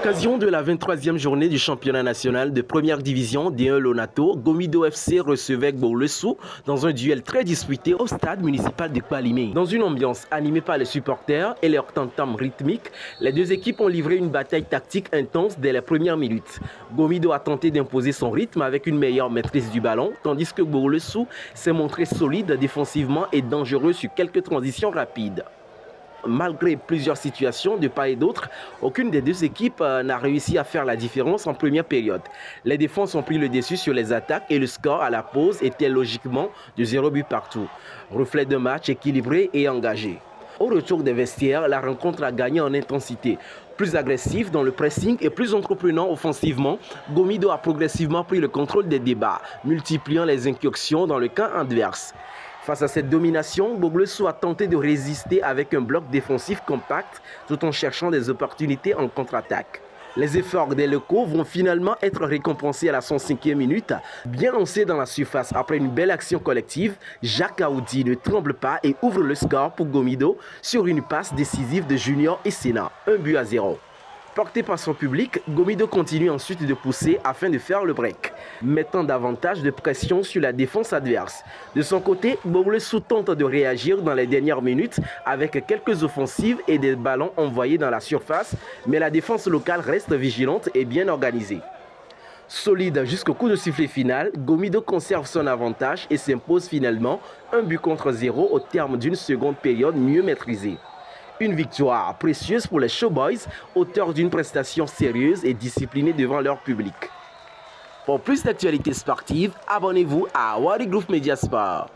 Occasion de la 23e journée du championnat national de première division D1 Lonato, Gomido FC recevait Gbolo-Sou dans un duel très disputé au stade municipal de Kpalimé. Dans une ambiance animée par les supporters et leur tam-tam rythmique, les deux équipes ont livré une bataille tactique intense dès les premières minutes. Gomido a tenté d'imposer son rythme avec une meilleure maîtrise du ballon, tandis que Gbolo-Sou s'est montré solide défensivement et dangereux sur quelques transitions rapides. Malgré plusieurs situations de part et d'autre, aucune des deux équipes n'a réussi à faire la différence en première période. Les défenses ont pris le dessus sur les attaques et le score à la pause était logiquement de 0 but partout. Reflet d'un match équilibré et engagé. Au retour des vestiaires, la rencontre a gagné en intensité. Plus agressif dans le pressing et plus entreprenant offensivement, Gomido a progressivement pris le contrôle des débats, multipliant les incursions dans le camp adverse. Face à cette domination, Gbolo-Sou a tenté de résister avec un bloc défensif compact tout en cherchant des opportunités en contre-attaque. Les efforts des locaux vont finalement être récompensés à la 105e minute. Bien lancé dans la surface après une belle action collective, Jacques Aoudi ne tremble pas et ouvre le score pour Gomido sur une passe décisive de Junior Essena, 1-0. Porté par son public, Gomido continue ensuite de pousser afin de faire le break, mettant davantage de pression sur la défense adverse. De son côté, Gbolo-Sou tente de réagir dans les dernières minutes avec quelques offensives et des ballons envoyés dans la surface, mais la défense locale reste vigilante et bien organisée. Solide jusqu'au coup de sifflet final, Gomido conserve son avantage et s'impose finalement 1-0 au terme d'une seconde période mieux maîtrisée. Une victoire précieuse pour les Showboys, auteurs d'une prestation sérieuse et disciplinée devant leur public. Pour plus d'actualités sportives, abonnez-vous à Wari Group Media Sport.